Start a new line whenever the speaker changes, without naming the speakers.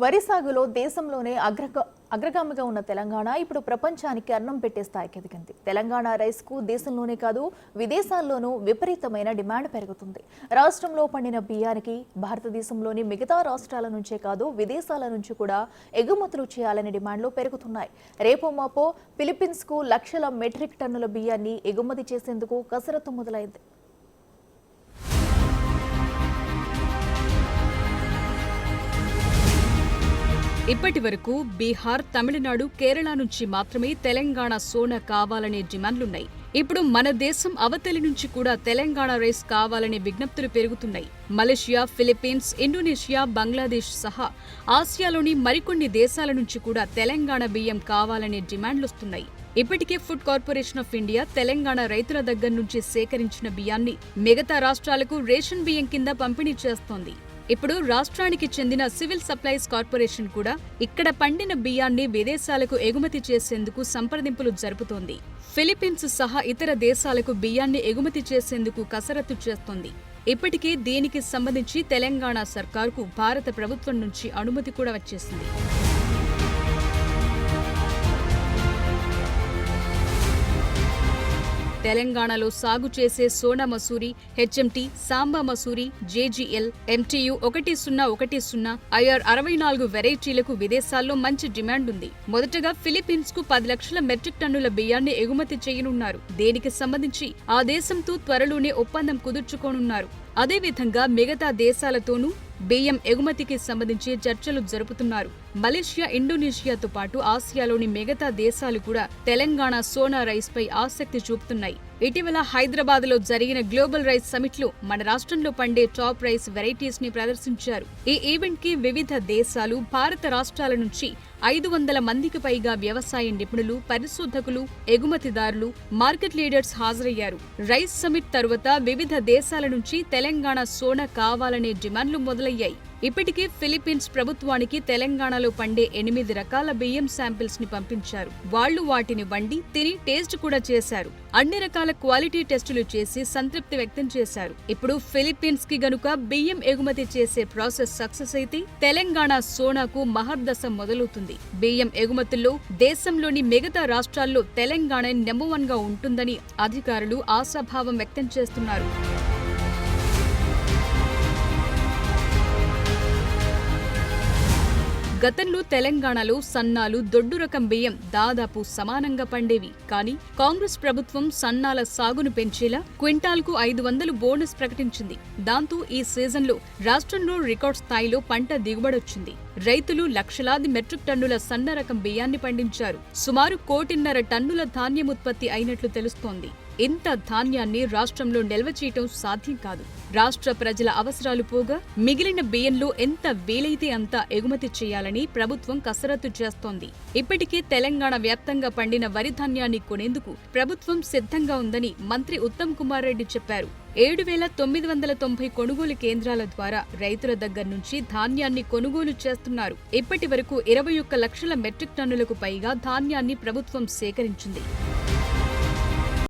వరి సాగులో దేశంలోనే అగ్రగామిగా ఉన్న తెలంగాణ ఇప్పుడు ప్రపంచానికి అన్నం పెట్టే స్థాయికి ఎదిగింది. తెలంగాణ రైస్ కు దేశంలోనే కాదు విదేశాల్లోనూ విపరీతమైన డిమాండ్ పెరుగుతుంది. రాష్ట్రంలో పండిన బియ్యానికి భారతదేశంలోని మిగతా రాష్ట్రాల నుంచే కాదు విదేశాల నుంచి కూడా ఎగుమతులు చేయాలనే డిమాండ్లు పెరుగుతున్నాయి. రేపో మాపో ఫిలిప్పీన్స్ కు లక్షల మెట్రిక్ టన్నుల బియ్యాన్ని ఎగుమతి చేసేందుకు కసరత్తు మొదలైంది.
ఇప్పటి వరకు బీహార్, తమిళనాడు, కేరళ నుంచి మాత్రమే తెలంగాణ సోనా కావాలనే డిమాండ్లున్నాయి. ఇప్పుడు మన దేశం అవతలి నుంచి కూడా తెలంగాణ రైస్ కావాలనే విజ్ఞప్తులు పెరుగుతున్నాయి. మలేషియా, ఫిలిప్పీన్స్, ఇండోనేషియా, బంగ్లాదేశ్ సహా ఆసియాలోని మరికొన్ని దేశాల నుంచి కూడా తెలంగాణ బియ్యం కావాలనే డిమాండ్లొస్తున్నాయి. ఇప్పటికే food corporation of India Telangana రైతుల దగ్గర నుంచి సేకరించిన బియ్యాన్ని మిగతా రాష్ట్రాలకు రేషన్ బియ్యం కింద పంపిణీ చేస్తోంది. ఇప్పుడు రాష్ట్రానికి చెందిన సివిల్ సప్లైస్ కార్పొరేషన్ కూడా ఇక్కడ పండిన బియ్యాన్ని విదేశాలకు ఎగుమతి చేసేందుకు సంప్రదింపులు జరుపుతోంది. ఫిలిప్పీన్స్ సహా ఇతర దేశాలకు బియ్యాన్ని ఎగుమతి చేసేందుకు కసరత్తు చేస్తోంది. ఇప్పటికే దీనికి సంబంధించి తెలంగాణ సర్కార్కు భారత ప్రభుత్వం నుంచి అనుమతి కూడా వచ్చేసింది. తెలంగాణలో సాగు చేసే Sona Masuri, HMT, Samba Masuri, JGL, MTU 1010, IR 64 వెరైటీలకు విదేశాల్లో మంచి డిమాండ్ ఉంది. మొదటగా ఫిలిప్పీన్స్ కు 10 లక్షల మెట్రిక్ టన్నుల బియ్యాన్ని ఎగుమతి చేయనున్నారు. దీనికి సంబంధించి ఆ దేశంతో త్వరలోనే ఒప్పందం కుదుర్చుకోనున్నారు. అదేవిధంగా మిగతా దేశాలతోనూ బియ్యం ఎగుమతికి సంబంధించి చర్చలు జరుపుతున్నారు. మలేషియా, ఇండోనేషియాతో పాటు ఆసియాలోని మిగతా దేశాలు కూడా తెలంగాణ సోనా రైస్ పై ఆసక్తి చూపుతున్నాయి. ఇటీవల హైదరాబాద్ లో జరిగిన గ్లోబల్ రైస్ సమిట్ లో మన రాష్ట్రంలో పండే టాప్ రైస్ వెరైటీస్ ని ప్రదర్శించారు. ఈ ఈవెంట్ కి వివిధ దేశాలు, భారత రాష్ట్రాల నుంచి 500 మందికి పైగా వ్యవసాయ నిపుణులు, పరిశోధకులు, ఎగుమతిదారులు, మార్కెట్ లీడర్స్ హాజరయ్యారు. రైస్ సమిట్ తరువాత వివిధ దేశాల నుంచి తెలంగాణ సోనా కావాలనే డిమాండ్లు మొదలయ్యాయి. ఇప్పటికే ఫిలిప్పీన్స్ ప్రభుత్వానికి తెలంగాణలో పండే 8 రకాల బియ్యం శాంపిల్స్ ని పంపించారు. వాళ్లు వాటిని వండి తిని టేస్ట్ కూడా చేశారు. అన్ని రకాల క్వాలిటీ టెస్టులు చేసి సంతృప్తి వ్యక్తం చేశారు. ఇప్పుడు ఫిలిప్పీన్స్ కి గనుక బియ్యం ఎగుమతి చేసే ప్రాసెస్ సక్సెస్ అయితే తెలంగాణ సోనాకు మహర్దశ మొదలవుతుంది. బియ్యం ఎగుమతుల్లో దేశంలోని మిగతా రాష్ట్రాల్లో తెలంగాణ నెంబర్ 1 గా ఉంటుందని అధికారులు ఆశాభావం వ్యక్తం చేస్తున్నారు. గతంలో తెలంగాణలో సన్నాలు, దొడ్డు రకం బియ్యం దాదాపు సమానంగా పండేవి. కానీ కాంగ్రెస్ ప్రభుత్వం సన్నాల సాగును పెంచేలా క్వింటాల్కు 500 బోనస్ ప్రకటించింది. దాంతో ఈ సీజన్లో రాష్ట్రంలో రికార్డ్ స్థాయిలో పంట దిగుబడొచ్చింది. రైతులు లక్షలాది మెట్రిక్ టన్నుల సన్న రకం బియ్యాన్ని పండించారు. సుమారు 1.5 టన్నుల ధాన్యం ఉత్పత్తి అయినట్లు తెలుస్తోంది. ఇంత ధాన్యాన్ని రాష్ట్రంలో నిల్వ చేయటం సాధ్యం కాదు. రాష్ట్ర ప్రజల అవసరాలు పోగా మిగిలిన బియ్యంలో ఎంత వీలైతే అంత ఎగుమతి చేయాలని ప్రభుత్వం కసరత్తు చేస్తోంది. ఇప్పటికే తెలంగాణ వ్యాప్తంగా పండిన వరి ధాన్యాన్ని కొనేందుకు ప్రభుత్వం సిద్ధంగా ఉందని మంత్రి ఉత్తమ్ కుమార్ రెడ్డి చెప్పారు. 7,990 కొనుగోలు కేంద్రాల ద్వారా రైతుల దగ్గర నుంచి ధాన్యాన్ని కొనుగోలు చేస్తున్నారు. ఇప్పటి వరకు 21 లక్షల మెట్రిక్ టన్నులకు పైగా ధాన్యాన్ని ప్రభుత్వం సేకరించింది.